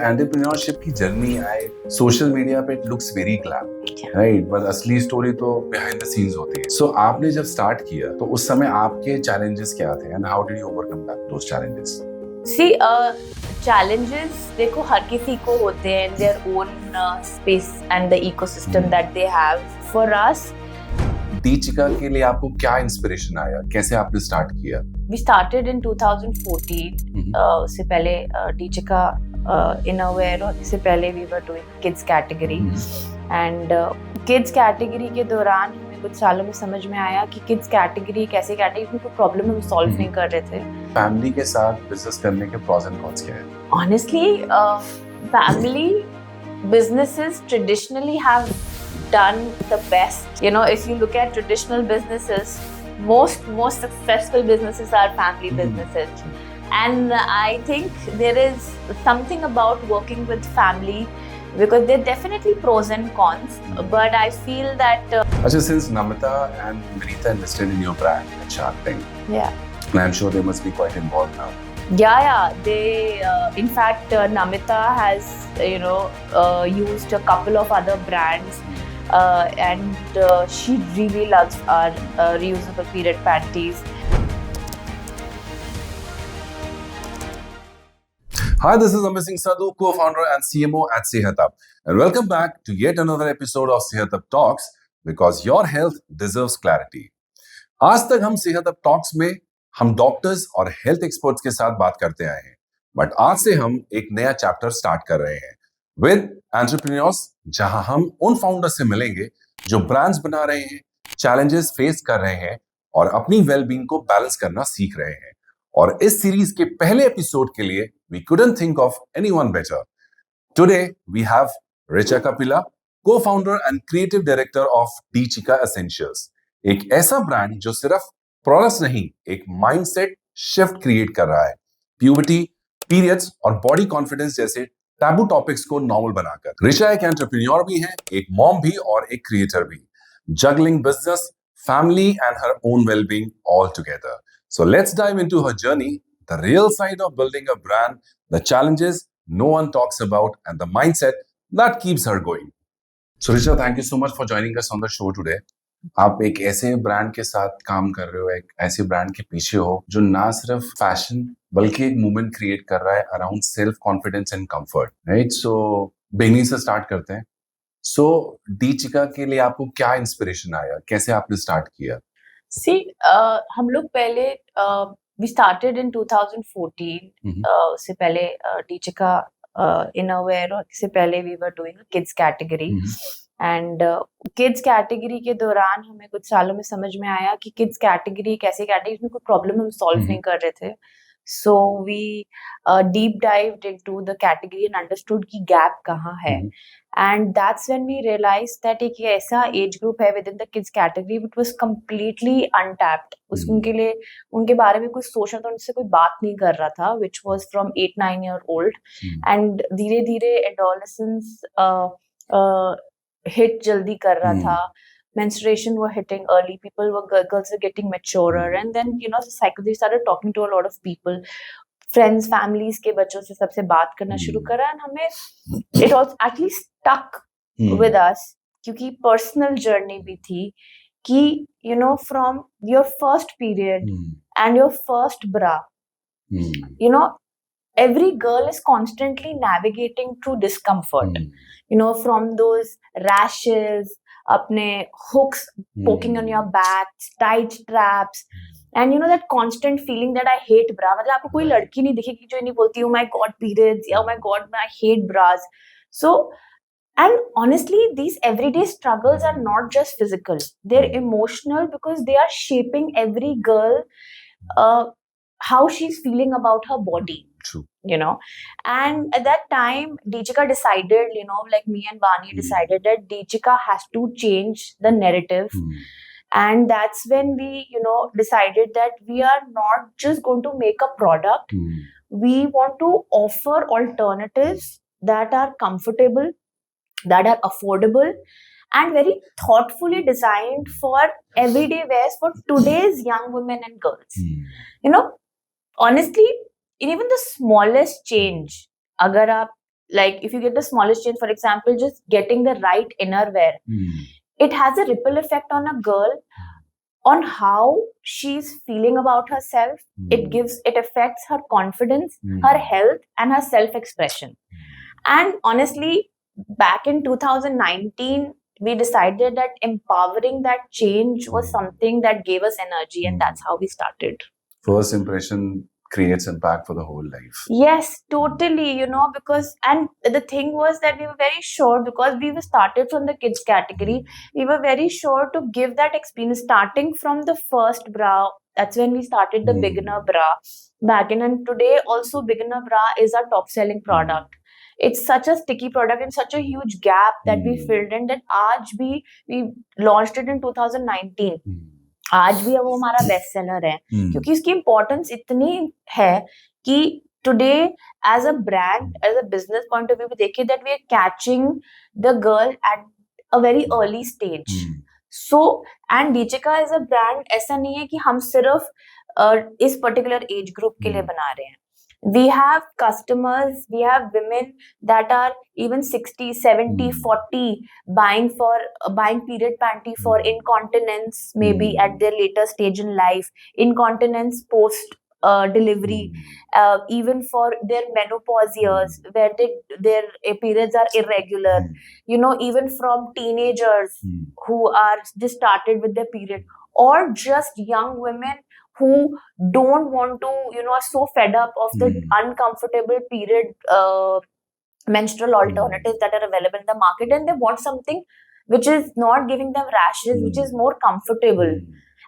Entrepreneurship की journey आए social media पे it looks very glam, right, but असली स्टोरी तो बिहाइंड द सीन्स होती है। सो आपने जब स्टार्ट किया तो उस समय आपके चैलेंजेस क्या थे and how did you overcome those challenges? See challenges देखो हर किसी को होते हैं their own space and the ecosystem that they have. For us, दीचिका के लिए आपको क्या इंस्पिरेशन आया, कैसे आपने स्टार्ट किया? we started in 2014. उससे पहले दीचिका innerwear और इससे पहले we were doing kids category. And kids category के दौरान हमें कुछ सालों में समझ में आया कि kids category एक ऐसी category में कोई प्रॉब्लम हम सॉल्व नहीं कर रहे थे। फैमिली के साथ बिजनेस करने के प्रॉस एंड कॉन्स क्या है? Honestly, family businesses traditionally have done the best. You know, if you look at traditional businesses, most successful businesses are family businesses. And I think there is something about working with family because there are definitely pros and cons. But I feel that Actually, since Namita and Vinita invested in your brand at Shark Tank, yeah. and I'm sure they must be quite involved now. Yeah. They, in fact, Namita has, used a couple of other brands, and she really loves our reusable period panties. Hi, this is Amit Singh Sadhu, co-founder and CMO at Sehat, and welcome back to yet another episode of Sehat Talks, because your health deserves clarity. आज तक हम सेहत talks में हम doctors और health experts के साथ बात करते आए हैं, बट आज से हम एक नया चैप्टर स्टार्ट कर रहे हैं विद एंटरप्रेन्योर्स, जहां हम उन फाउंडर्स से मिलेंगे जो ब्रांड्स बना रहे हैं, चैलेंजेस फेस कर रहे हैं और अपनी वेलबींग को बैलेंस करना सीख रहे हैं। और इस सीरीज के पहले एपिसोड के लिए we couldn't think of anyone better. Today we have Richa Kapila, co-founder and creative director of Dीचिका Essentials, एक ऐसा ब्रांड जो सिर्फ प्रोडक्ट्स नहीं, एक माइंडसेट शिफ्ट क्रिएट कर रहा है, प्यूबर्टी, पीरियड्स और बॉडी कॉन्फिडेंस जैसे टैबू टॉपिक्स को नॉर्मल बनाकर। ऋचा एक एंटरप्रेन्योर भी है, एक मॉम भी और एक क्रिएटर भी, juggling business, family and her own well-being all together. So let's dive into her journey, the real side of building a brand, the challenges no one talks about and the mindset that keeps her going. So Richa, thank you so much for joining us on the show today. आप एक ऐसे brand के साथ काम कर रहे हो, एक ऐसे ब्रांड के पीछे हो जो ना सिर्फ फैशन बल्कि एक मूवमेंट क्रिएट कर रहा है around self confidence and comfort, right? So beginning से स्टार्ट करते हैं। सो दीचिका के लिए आपको क्या इंस्पिरेशन आया, कैसे आपने स्टार्ट किया? See, हम लोग पहले we started in 2014. उससे पहले दीचिका innerwear और इससे पहले we were doing a kids category. And kids category के दौरान हमें कुछ सालों में समझ में आया कि किड्स कैटेगरी एक ऐसी कैटेगरी में कोई प्रॉब्लम हम सॉल्व नहीं कर रहे थे। So we deep dived into the category and understood की गैप कहाँ है, and that's when we realize that एक ऐसा एज ग्रुप है within the kids category which was completely untapped. उनके लिए उनके बारे में कुछ सोच रहा था, उनसे कोई बात नहीं कर रहा था, which was from 8-9 year old, and धीरे धीरे adolescence hit jaldi kar raha tha, menstruation were hitting early, girls were getting maturer, and then they started talking to a lot of people, friends, families के बच्चों से सबसे बात करना शुरू करा, and हमें it also actually stuck with us क्योंकि personal journey भी थी कि from your first period and your first bra, every girl is constantly navigating through discomfort, from those rashes, apne hooks poking on your back, tight straps, and that constant feeling that I hate bra. मतलब आपको कोई लड़की नहीं दिखेगी जो नहीं बोलती oh my god periods, oh my god I hate bras. So, and honestly these everyday struggles are not just physical, they're emotional because they are shaping every girl how she's feeling about her body. True. And at that time Dीचिका decided, like me and Vani decided that Dीchiका has to change the narrative. And that's when we decided that we are not just going to make a product, we want to offer alternatives that are comfortable, that are affordable, and very thoughtfully designed for everyday wears for today's young women and girls. Honestly, in even the smallest change, अगर आप like if you get the smallest change, for example, just getting the right innerwear, it has a ripple effect on a girl, on how she's feeling about herself. It affects her confidence, her health, and her self-expression. And honestly, back in 2019, we decided that empowering that change was something that gave us energy, and that's how we started. First impression creates impact for the whole life. Yes, totally, because, and the thing was that we were very sure, because we were started from the kids category, we were very sure to give that experience, starting from the first bra. That's when we started the beginner bra back in, and today also beginner bra is our top selling product. It's such a sticky product and such a huge gap that we filled in, that aaj bhi, we launched it in 2019. आज भी वो हमारा best seller है, क्योंकि इसकी importance इतनी है कि today as a brand, as a business point of view देखे, that we are catching the girl at a very early stage. So and डीचिका एज अ ब्रांड ऐसा नहीं है कि हम सिर्फ इस पर्टिकुलर एज ग्रुप के लिए बना रहे हैं. We have customers, we have women that are even 60, 70, 40 buying period panty for incontinence, maybe at their later stage in life, incontinence post delivery, even for their menopause years where their periods are irregular, even from teenagers who are just started with their period, or just young women who don't want to, are so fed up of the uncomfortable period menstrual alternatives that are available in the market, and they want something which is not giving them rashes, which is more comfortable.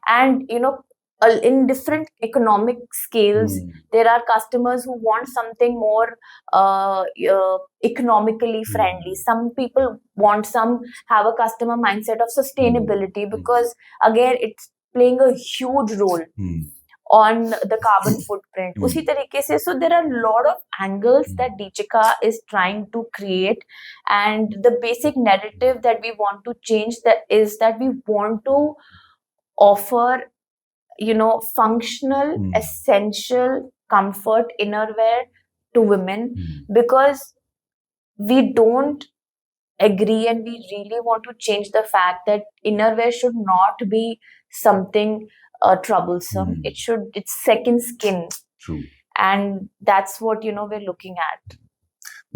And in different economic scales, there are customers who want something more economically friendly. Some people have a customer mindset of sustainability, because again it's playing a huge role on the carbon footprint. उसी तरीके से, so there are a lot of angles that Deechika is trying to create, and the basic narrative that we want to change is that we want to offer, functional, essential comfort innerwear to women, because we don't agree, and we really want to change the fact that innerwear should not be something troublesome. It's second skin. True. And that's what we're looking at.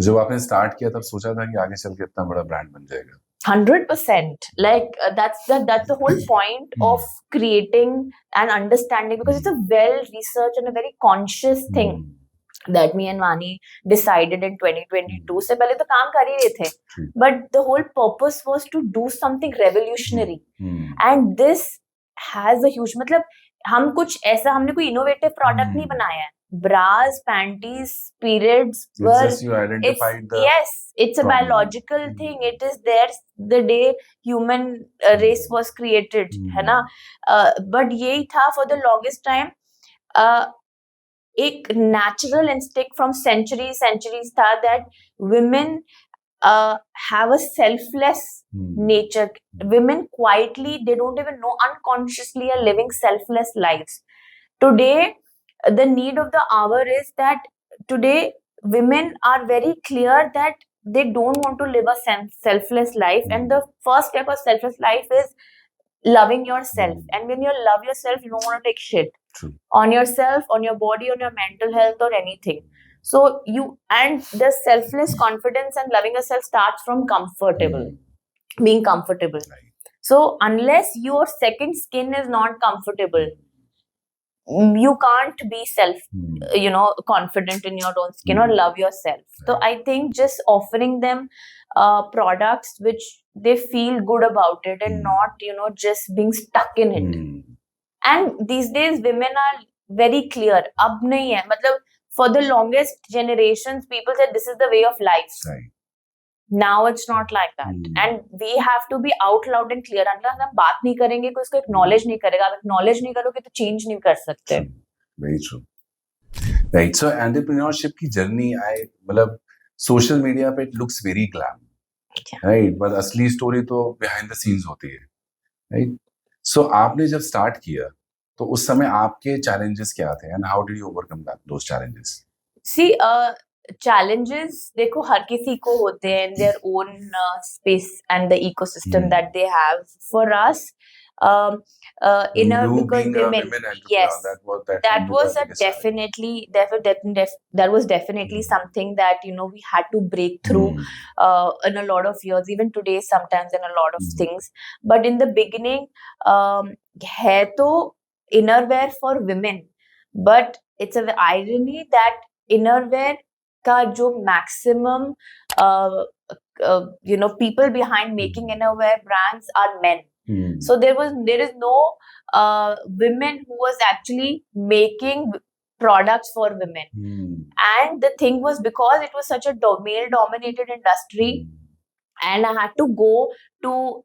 जब आपने start किया तब सोचा था कि आगे चल के इतना बड़ा ब्रांड बन जाएगा? 100%. Like that's the whole point of creating and understanding, because it's a well researched and a very conscious thing that me and Vani decided in 2022. से पहले तो काम कर ही रहे थे, but the whole purpose was to do something revolutionary. And this has a huge, मतलब हम कुछ ऐसा, हमने कोई इनोवेटिव प्रोडक्ट नहीं बनाया है. Bras, panties, periods were, it's a biological thing. It is there the day human race was created, है ना. But यही था for the longest time. एक natural instinct from centuries था that women have a selfless nature. Women quietly, they don't even know, unconsciously are living selfless lives. Today, the need of the hour is that today women are very clear that they don't want to live a selfless life, and the first step of selfless life is loving yourself. And when you love yourself, you don't want to take shit on yourself, on your body, on your mental health, or anything. So and the selfless confidence and loving yourself starts from being comfortable. So unless your second skin is not comfortable, you can't be confident in your own skin or love yourself. So I think just offering them products which they feel good about it, and not just being stuck in it. And these days women are very clear. अब नहीं है, मतलब for the longest generations people said this is the way of life. Now it's not like that. And we have to be out loud and clear. अगर हम बात नहीं करेंगे, कोई इसको acknowledge नहीं करेगा. अगर acknowledge नहीं करोगे तो change नहीं कर सकते. Very true. Right. So entrepreneurship की journey, मतलब social media पे it looks very glam. Right. But असली story तो behind the scenes होती है. Right. So आपने जब start किया तो उस समय आपके challenges क्या थे, and how did you overcome those challenges? See, challenges देखो हर किसी को होते हैं in their own space and the ecosystem that they have. For us, in a You because being a women, women entrepreneur, yes, that that was was the a biggest challenge. that was definitely something that we had to break through in a lot of years, even today sometimes in a lot of things. But in the beginning, है तो innerwear for women, but it's an irony that innerwear का जो maximum people behind making innerwear brands are men. So there is no women who was actually making products for women. And the thing was, because it was such a male dominated industry, and I had to go to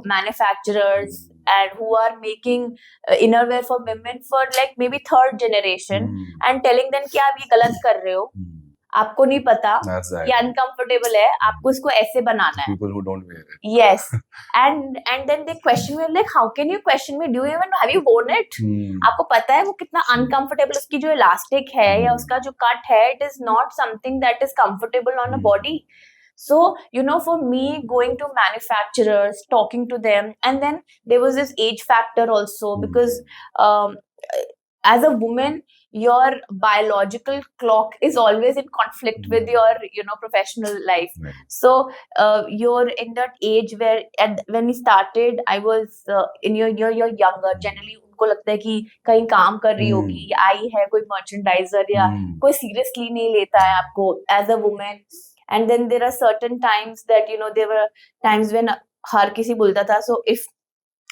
manufacturers and who are making innerwear for women for like maybe third generation, and telling them कि आप ये गलत कर रहे हो, आपको नहीं पता, ये uncomfortable है, आपको इसको ऐसे बनाना है. People who don't wear it. Yes, and then they question me like, how can you question me? Do you even have you worn it? आपको पता है वो कितना uncomfortable, उसकी जो elastic है या उसका जो cut है, it is not something that is comfortable on a body. So, for me, going to manufacturers, talking to them, and then there was this age factor also, because as a woman, your biological clock is always in conflict with your, professional life. Right. So, you're in that age where, when we started, I was you're younger. Generally, उनको लगता है कि कहीं काम कर रही होगी, आई है कोई merchandiser या कोई seriously नहीं लेता है आपको as a woman. And then there are certain times that, there were times when हर किसी बोलता था. So if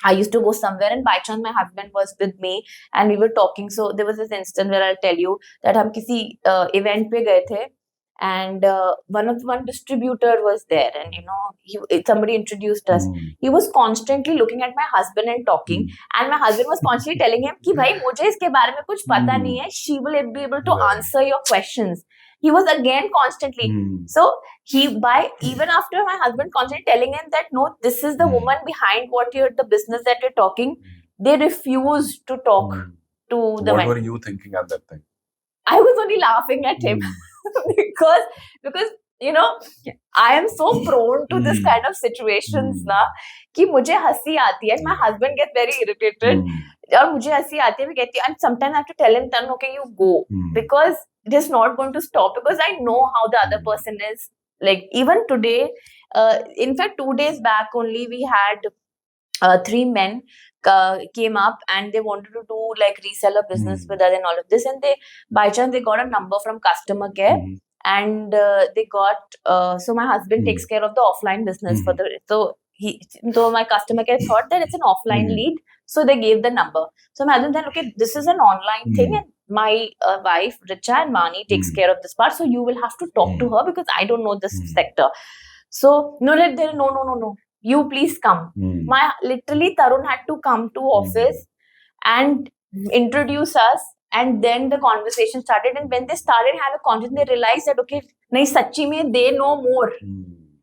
I used to go somewhere and by chance my husband was with me and we were talking. So there was this instant where I'll tell you that हम किसी event पे गए थे, and one distributor was there, and somebody introduced us. He was constantly looking at my husband and talking, and my husband was constantly telling him कि भाई मुझे इसके बारे में कुछ पता नहीं है, she will be able to answer your questions. He was again constantly. So even after my husband constantly telling him that no, this is the woman behind the business that you're talking, they refused to talk to the men. What were you thinking at that time? I was only laughing at him because I am so prone to this kind of situations ना कि मुझे हंसी आती है. My husband gets very irritated और मुझे हंसी आती है. मैं कहती हूँ, and sometimes I have to tell him, Tan, okay, you go, because it is not going to stop, because I know how the other person is. Like even today, in fact 2 days back only, we had 3 men came up and they wanted to do like reseller business with us and all of this, and they by chance they got a number from customer care, and they got so my husband takes care of the offline business for the so my customer care thought that it's an offline lead, so they gave the number. So my husband said, okay, this is an online thing, and my wife Richa and Mani takes care of this part, so you will have to talk to her because I don't know this sector. So no, you please come. Literally Tarun had to come to office and introduce us, and then the conversation started. And when they started having a conversation, they realized that okay, nahi sachi mein they know more,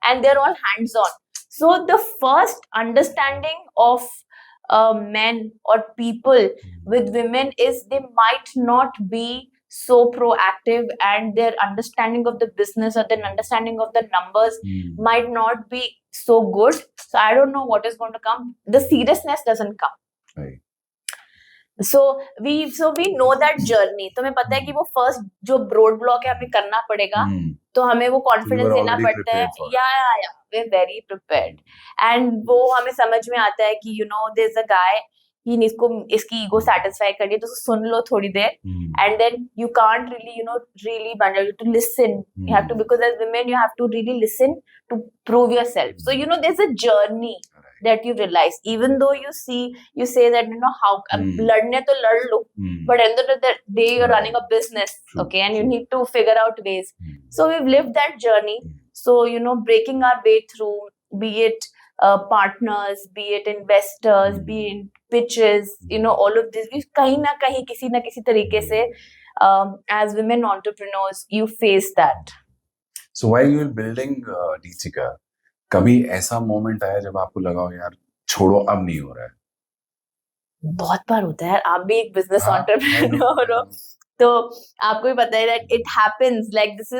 and they're all hands on. So the first understanding of men or people with women is they might not be so proactive, and their understanding of the business or their understanding of the numbers might not be so good. So I don't know what is going to come. The seriousness doesn't come. Right. So we know that journey. तो हमें पता है कि वो first जो road block है हमें करना पड़ेगा, तो हमें वो confidence देना पड़ता है. Yeah, we're very prepared. And वो हमें समझ में आता है कि there's a guy, इसकी ego satisfy करनी है, तो सुन लो थोड़ी देर, and then you can't really really to listen. You have to, because as women you have to really listen to prove yourself. So there's a journey that you realize, even though you say that how ladne to lad lo, but at the end of the day you're running a business. Okay, and you need to figure out ways. So we've lived that journey. So breaking our way through, be it partners, be it investors, be it pitches, all of this, we kahin na kahin kisi na kisi tarike se as women entrepreneurs you face that. So while you were building Deechika, कभी ऐसा moment आया जब आपको लगा हो यार छोड़ो अब नहीं हो रहा है? बहुत बार होता है. आप भी एक बिजनेस एंटरप्रेन्योर हो, तो आपको भी पता है that it happens, like this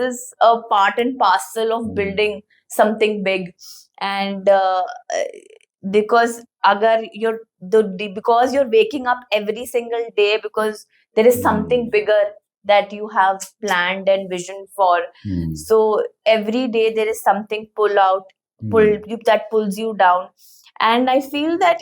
is a part and parcel of building something big. And because अगर because you're waking up every single day because there is something bigger that you have planned and vision for. So every day there is something that pulls you down. And I feel that,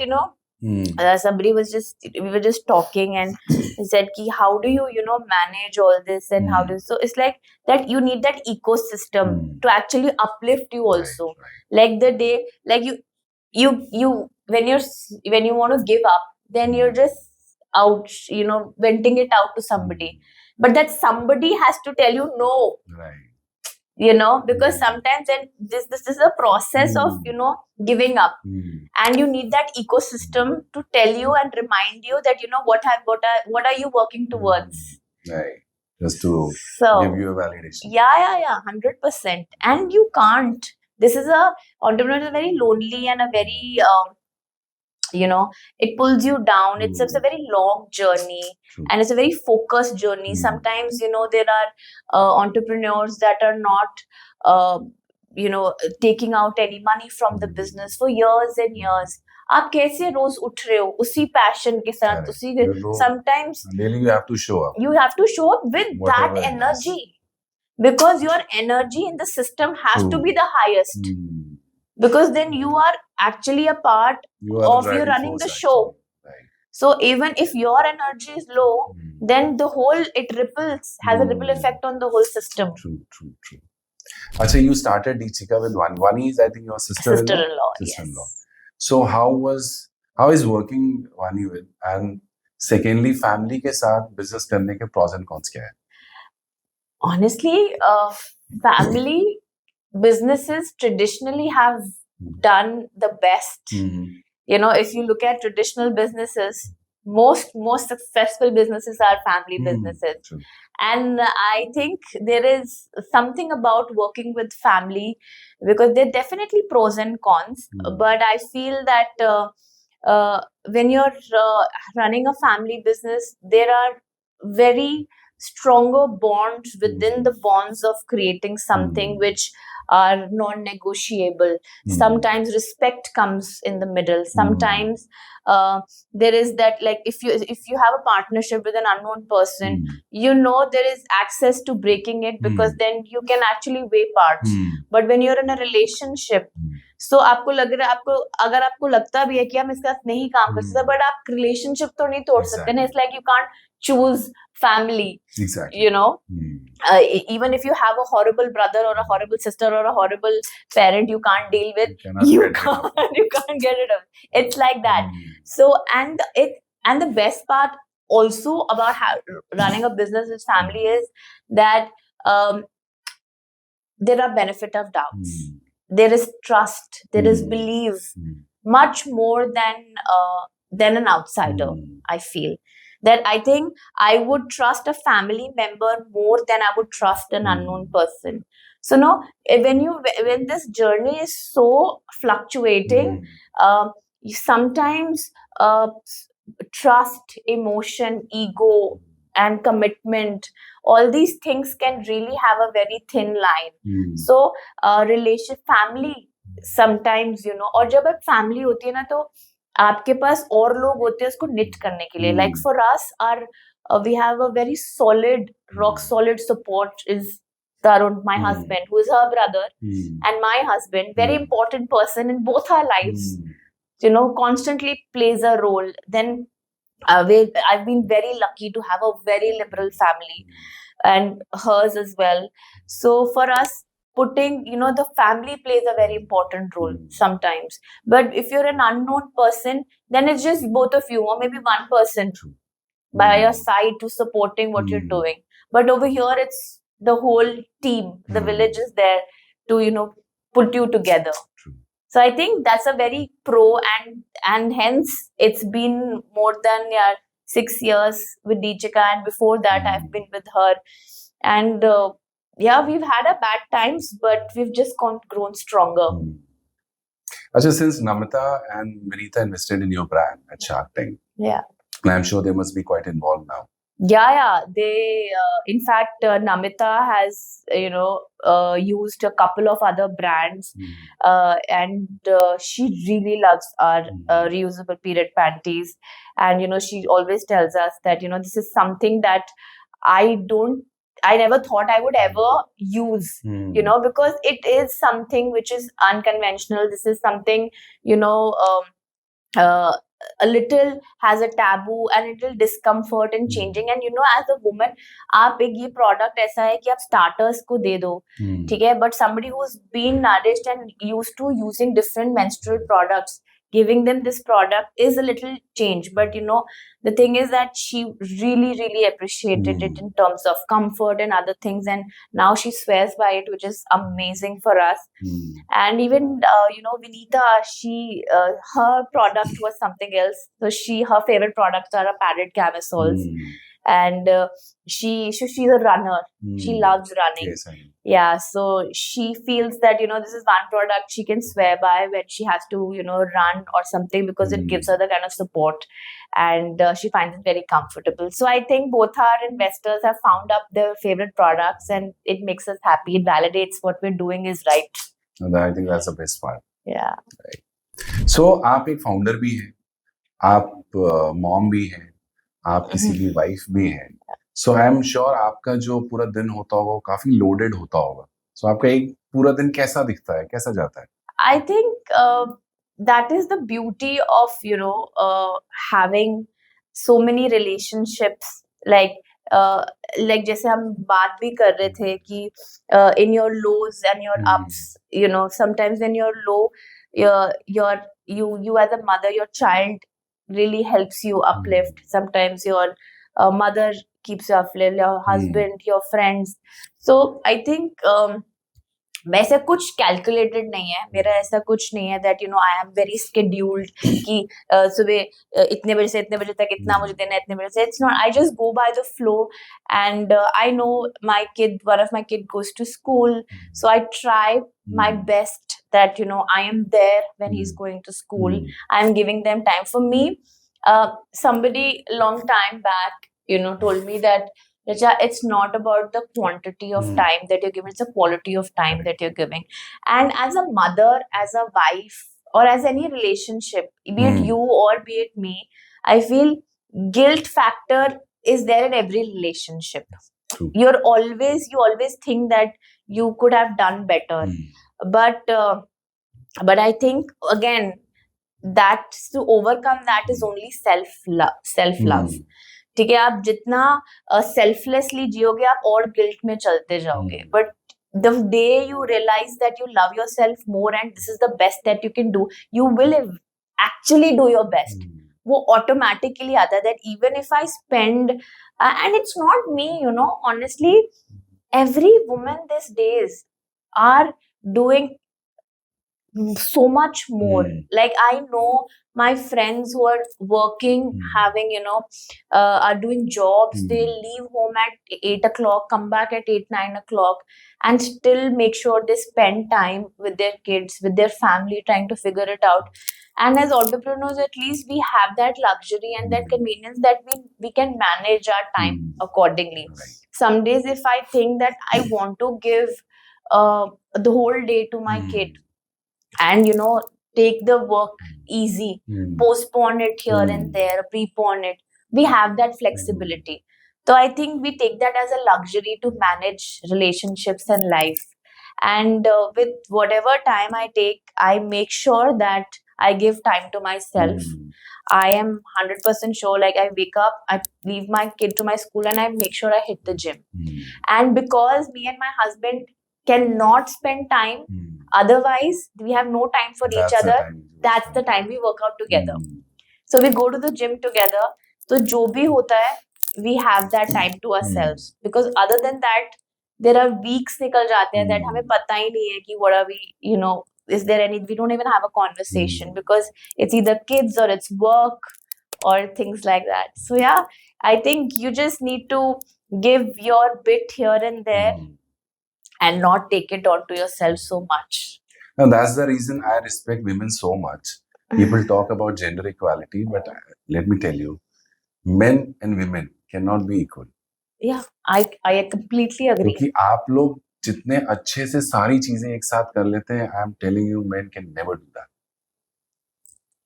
somebody we were just talking, and he said ki, how do you manage all this, and how do, so it's like that you need that ecosystem to actually uplift you also. Like the day, like you when you want to give up, then you're just out, venting it out to somebody, but that somebody has to tell you no. Right. Because sometimes then this is a process of giving up, and you need that ecosystem to tell you and remind you that what are you working towards. Right. Just to So, give you a validation. Yeah, 100%. And you can't. This is entrepreneur is very lonely and a very it pulls you down. It's a very long journey. True. And it's a very focused journey. Sometimes there are entrepreneurs that are not taking out any money from the business for years and years. आप कैसे रोज उठ रहे हो उसी passion के साथ, उसी sometimes daily you have to show up. You have to show up with Whatever that energy, because your energy in the system has to be the highest. Because then you are actually a part of you running the show. Right. So even if your energy is low, then the whole, it ripples, has a ripple effect on the whole system. True. Achha, you started Deechika with Vani is, I think, your sister-in-law. Sister-in-law. So how is working Vani with, and secondly, family के साथ business करने के pros and cons क्या है? Honestly, family businesses traditionally have done the best. If you look at traditional businesses, most successful businesses are family businesses. True. And I think there is something about working with family, because there are definitely pros and cons. But I feel that when you're running a family business, there are very stronger bonds within the bonds of creating something which are non-negotiable. Sometimes respect comes in the middle. Sometimes there is that, like, if you have a partnership with an unknown person, there is access to breaking it, because then you can actually weigh parts. But when you're in a relationship, so आपको लग रहा है, अगर आपको लगता भी है कि हम इसका नहीं काम कर सकते, but आप relationship तो नहीं तोड़ सकते ना. It's like you can't choose family. Exactly. Even if you have a horrible brother or a horrible sister or a horrible parent you can't deal with, you can't get rid of it. It's like that. So and the best part also about running a business with family is that there are benefit of doubts. There is trust. There is belief. Much more than an outsider. I feel that I think I would trust a family member more than I would trust an unknown person. So no, when this journey is so fluctuating, you sometimes trust, emotion, ego, and commitment, all these things can really have a very thin line. So family sometimes, और जब एक family होती है ना, तो आपके पास और लोग होते हैं उसको knit करने के लिए. Like for us, we have a very solid, rock solid support is Tarun, my husband, who is her brother, and my husband, very important person in both our lives. Constantly plays a role. Then I've been very lucky to have a very liberal family, and hers as well. So for us, putting, the family plays a very important role sometimes. But if you're an unknown person, then it's just both of you, or maybe one person by your side to supporting what you're doing. But over here, it's the whole team. The village is there to, put you together. So I think that's a very pro, and hence it's been more than 6 years with Deechika, and before that I've been with her. And we've had a bad times, but we've just grown stronger. Achha, since Namita and Vinita invested in your brand at Shark Tank, yeah, and I'm sure they must be quite involved now. Yeah. They, in fact, Namita has, used a couple of other brands, and she really loves our reusable period panties. And, she always tells us that, this is something that I don't, I never thought I would ever use, because it is something which is unconventional. This is something, you know, uh, a little has a taboo and a little discomfort in changing. And as a woman, आप एक ये product ऐसा है कि आप starters को दे दो, ठीक है, but somebody who's been nourished and used to using different menstrual products, giving them this product is a little change. But the thing is that she really, really appreciated it in terms of comfort and other things, and now she swears by it, which is amazing for us. And even Vinita, she her product was something else. So her favorite products are padded camisoles. And she's a runner. She loves running. Yes, I know. Yeah, so she feels that this is one product she can swear by when she has to run or something, because it gives her the kind of support, and she finds it very comfortable. So I think both our investors have found up their favorite products, and it makes us happy. It validates what we're doing is right. And I think that's the best part. Yeah. So आप एक founder भी हैं, आप mom भी हैं, आप किसी की वाइफ भी हैं. सो आई एम श्योर आपका जो पूरा दिन होता होगा वो काफी लोडेड होता होगा. सो आपका एक पूरा दिन कैसा दिखता है, कैसा जाता है? I think that is the beauty of having so many relationships. Like जैसे हम बात भी कर रहे थे कि in your lows and your ups, sometimes when you're low, you as a mother, your child really helps you uplift. Sometimes your mother keeps you uplift, your husband, your friends. So I think वैसे कुछ calculated नहीं है मेरा, ऐसा कुछ नहीं है that I am very scheduled कि सुबह इतने बजे से इतने बजे तक इतना मुझे देना है, इतने बजे से. It's not. I just go by the flow, and I know my kid, one of my kid goes to school, so I try my best that I am there when he's going to school. I am giving them time. For me, somebody long time back told me that Richa, it's not about the quantity of time that you're giving, it's the quality of time that you're giving. And as a mother, as a wife, or as any relationship, be it you or be it me, I feel guilt factor is there in every relationship. True. You always think that you could have done better. But I think, again, that to overcome that is only self-love. ठीक है, आप जितना selflessly जियोगे आप और guilt में चलते जाओगे. But the day you realize that you love yourself more and this is the best that you can do, you will actually do your best. वो ऑटोमेटिकली आता है. That even if I spend, and it's not me, honestly every woman these days are doing so much more. Like I know my friends who are working, having are doing jobs. They leave home at 8 o'clock, come back at 8-9 o'clock, and still make sure they spend time with their kids, with their family, trying to figure it out. And as entrepreneurs, at least we have that luxury and that convenience that we can manage our time accordingly. Some days if I think that I want to give the whole day to my kid and take the work easy, postpone it here and there, prepone it, we have that flexibility. So I think we take that as a luxury to manage relationships and life. And with whatever time I take, I make sure that I give time to myself. I am 100% sure, like I wake up, I leave my kid to my school, and I make sure I hit the gym. And because me and my husband cannot spend time, otherwise we have no time for each other, that's the time we work out together. So we go to the gym together. So jo bhi hota hai, we have that time to ourselves, because other than that there are weeks nikal jate hain that hame pata hi nahi hai ki what are we, is there any, we don't even have a conversation because it's either kids or it's work or things like that. So yeah, I think you just need to give your bit here and there and not take it onto yourself so much. Now that's the reason I respect women so much. People talk about gender equality, but let me tell you, men and women cannot be equal. Yeah, I completely agree. क्योंकि आप लोग जितने अच्छे से सारी चीजें एक साथ कर लेते हैं, I am telling you, men can never do that.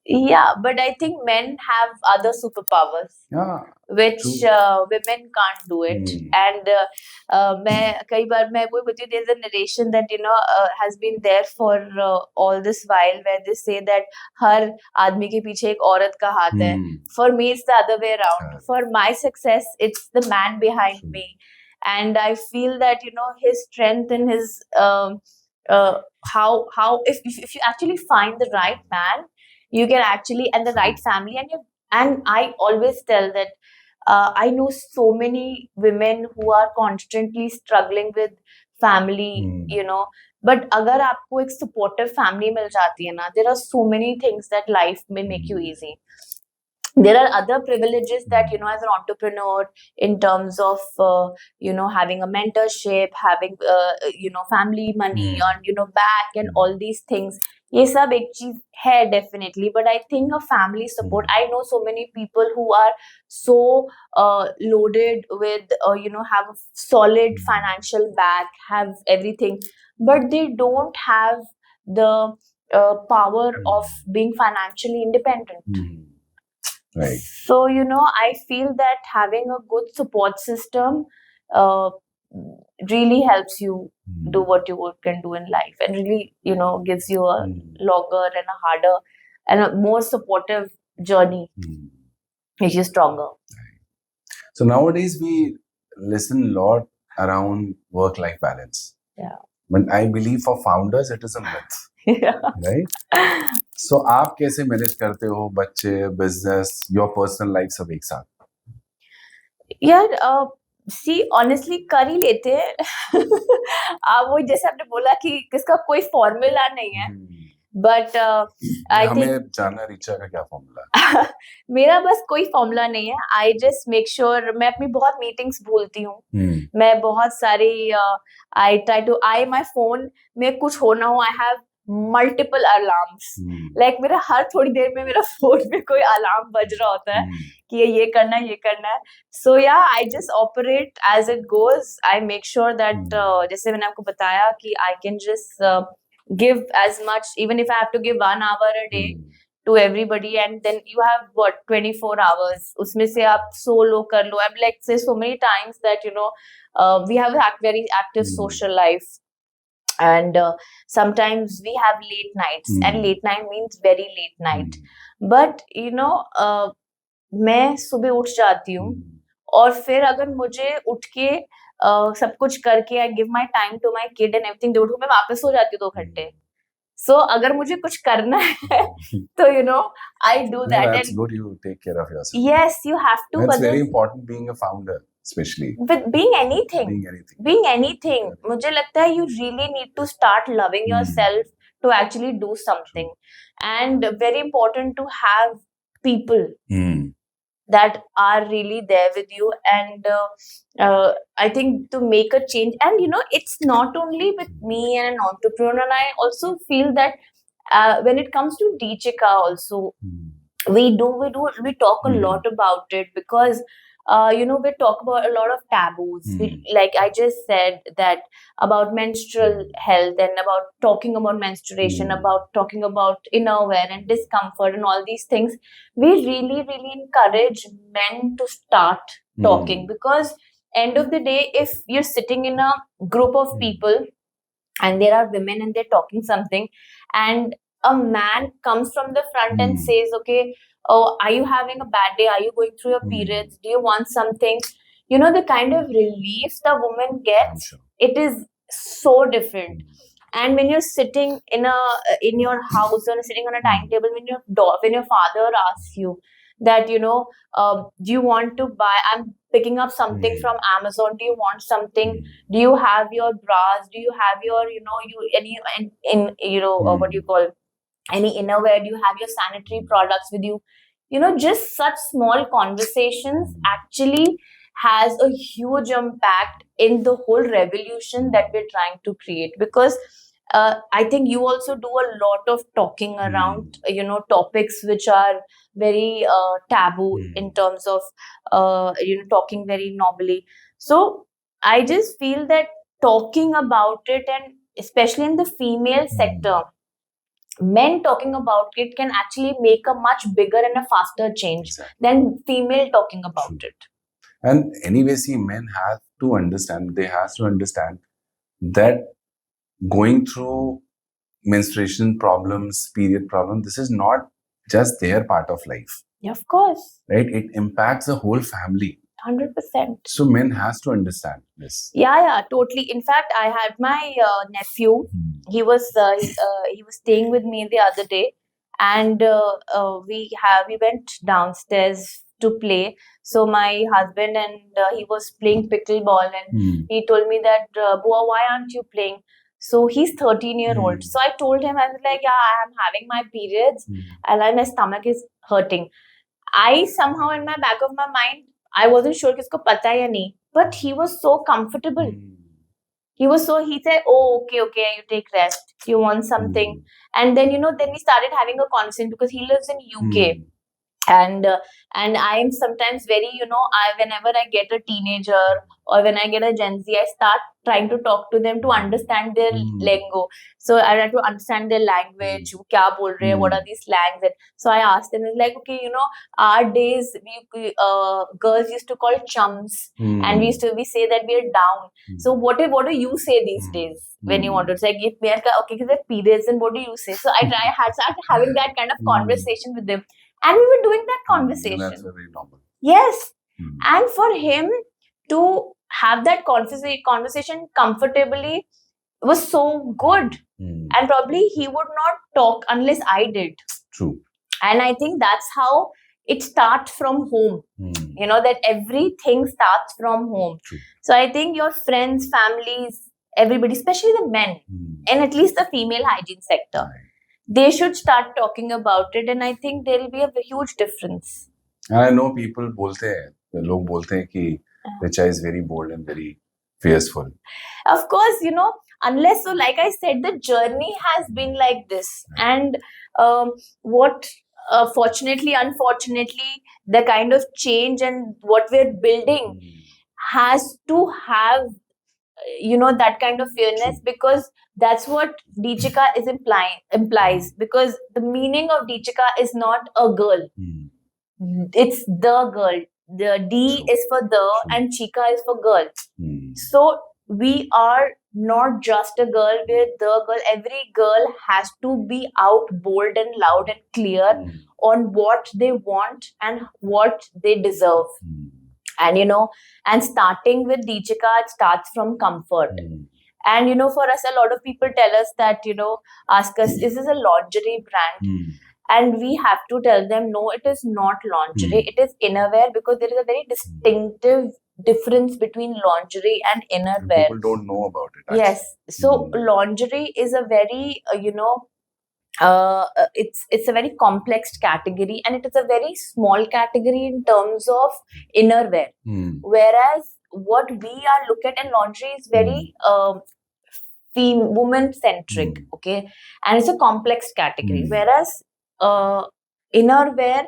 Yeah, but I think men have other superpowers, Yeah, which true. women can't do it. Hmm. And मैं कई बार मैं वो बोलती हूँ, there's a narration that has been there for all this while, where they say that हर आदमी के पीछे एक औरत का हाथ है. Hmm. For me, it's the other way around. Correct. For my success, it's the man behind True. me, and I feel that his strength and his how if you actually find the right man, you can actually, and the right family, and I always tell that I know so many women who are constantly struggling with family, Hmm. but अगर आपको एक supportive family मिल जाती है ना, there are so many things that life may make you easy. There are other privileges that as an entrepreneur, in terms of having a mentorship, having family money on back, and all these things. ये सब एक चीज है definitely, but I think a family support. I know so many people who are so loaded with have a solid financial back, have everything, but they don't have the power of being financially independent. Right. So, I feel that having a good support system really helps you do what you can do in life, and really, gives you a longer and a harder and a more supportive journey, makes you stronger. So nowadays we listen a lot around work-life balance. Yeah. But I believe for founders it is a myth. Yeah. Right? So आप कैसे manage करते हो बच्चे, business, your personal life सब एक साथ? यार see honestly कर ही लेते हैं. वो जैसे आपने बोला कि किसका कोई फॉर्मूला नहीं है, बट आई थिंक हमें जानना रिचा का क्या फॉर्मूला? मेरा बस कोई फॉर्मूला नहीं है. आई जस्ट मेक श्योर, मैं अपनी बहुत मीटिंग्स भूलती हूँ. मैं बहुत सारी I try to my phone में कुछ हो ना हो, I have multiple alarms. Like मेरा हर थोड़ी देर में मेरा फोन में कोई अलार्म बज रहा होता है कि ये करना है, ये करना है. So yeah I just operate as it goes. I make sure that जैसे मैंने आपको बताया कि I can just give as much, even if I have to give 1 hour a day to everybody, and then you have what 24 hours. उसमें से आप solo कर लो. I'm like say so many times that we have a very active social life, and sometimes we have late nights, and late night means very late night. But मैं सुबह उठ जाती हूँ, और फिर अगर मुझे उठ के सब कुछ करके I give my time to my kid and everything, उठूं मैं वापस हो जाती हूँ 2 घंटे. सो अगर मुझे कुछ करना है तो I do that. That's good, you take care of yourself. Yes, you have to. That's very important being a founder, especially. With being anything. मुझे लगता है you really need to start loving yourself to actually do something. And very important to have people that are really there with you, and I think to make a change. And it's not only with me and an entrepreneur, and I also feel that when it comes to Deechika also, we talk a lot about it, because we talk about a lot of taboos. Like I just said that about menstrual health, and about talking about menstruation, about talking about inner wear and discomfort and all these things. We really, really encourage men to start talking, because end of the day, if you're sitting in a group of people and there are women and they're talking something, and a man comes from the front and says, okay, oh, are you having a bad day? Are you going through your periods? Do you want something? The kind of relief the woman gets, it is so different. And when you're sitting in your house, or sitting on a dining table, when your father asks you that do you want to buy, I'm picking up something from Amazon, do you want something? Do you have your bras? Do you have your what do you call, any innerwear? Do you have your sanitary products with you? Just such small conversations actually has a huge impact in the whole revolution that we're trying to create. Because I think you also do a lot of talking around, topics which are very taboo in terms of, talking very normally. So I just feel that talking about it, and especially in the female sector, men talking about it can actually make a much bigger and a faster change than female talking about it. And anyway, see, men have to understand, they have to understand that going through menstruation problems, period problems, this is not just their part of life. Yeah, of course. Right? It impacts the whole family. 100%. So men has to understand this. Yeah, totally. In fact, I had my nephew. He was staying with me the other day, and we went downstairs to play. So my husband and he was playing pickleball, and he told me that, Bua, why aren't you playing? So he's 13-year-old. So I told him, I was like, yeah, I'm having my periods, and my stomach is hurting. I somehow, in my back of my mind, I wasn't sure kisko pata hai ya nahi, but he was so comfortable. He said, oh, okay, you take rest. You want something. And then, then we started having a conversation because he lives in UK. And I am sometimes very, whenever I get a teenager or when I get a Gen Z, I start trying to talk to them to understand their lingo. So I try to understand their language, kya bol rahe, what are these slangs. And so I asked them, like, okay, our days, girls used to call chums, and we say that we are down. So what do you say these days when you want to say, if we are okay, periods, then what do you say? So I started having that kind of conversation with them. And we were doing that conversation. That's very normal. Yes. And for him to have that conversation comfortably was so good. And probably he would not talk unless I did. True. And I think that's how it starts from home. That everything starts from home. True. So I think your friends, families, everybody, especially the men, and at least the female hygiene sector, they should start talking about it, and I think there will be a huge difference. I know people bolte hain कि Richa is very bold and very fearful. Of course, unless, so like I said, the journey has been like this. And what, fortunately, unfortunately, the kind of change and what we're building has to have, that kind of fairness, because that's what Deechika is implies. Because the meaning of Deechika is not a girl. It's the girl. The D is for the, and Chika is for girl. So we are not just a girl, we're the girl. Every girl has to be out bold and loud and clear on what they want and what they deserve. And and starting with Deechika, it starts from comfort. And for us, a lot of people tell us that, ask us, is this a lingerie brand? And we have to tell them, no, it is not lingerie, it is innerwear, because there is a very distinctive difference between lingerie and innerwear. People don't know about it. Actually. Yes. So lingerie is a very, it's a very complex category, and it is a very small category in terms of innerwear. Whereas what we are looking at in lingerie is very woman centric, okay, and it's a complex category. Whereas innerwear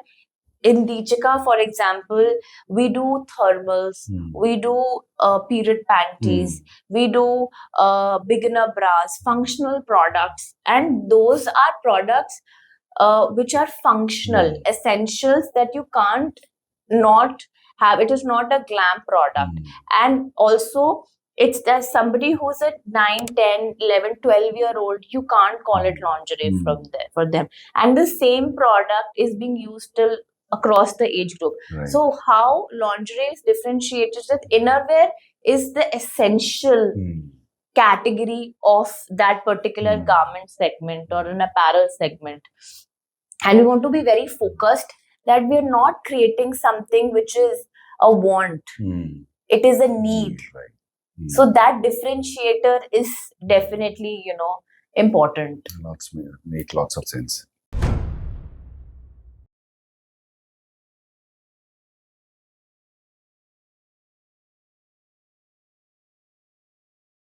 in Deechika, for example, we do thermals, we do period panties, we do beginner bras, functional products, and those are products which are functional, essentials that you can't not have. It is not a glam product. And also, it's there's somebody who's a 9, 10, 11, 12-year-old, you can't call it lingerie for them. And the same product is being used till across the age group. Right. So how lingerie is differentiated with innerwear is the essential category of that particular garment segment or an apparel segment. And we want to be very focused that we're not creating something which is a want. It is a need. Right. So that differentiator is definitely, important. Make lots of sense.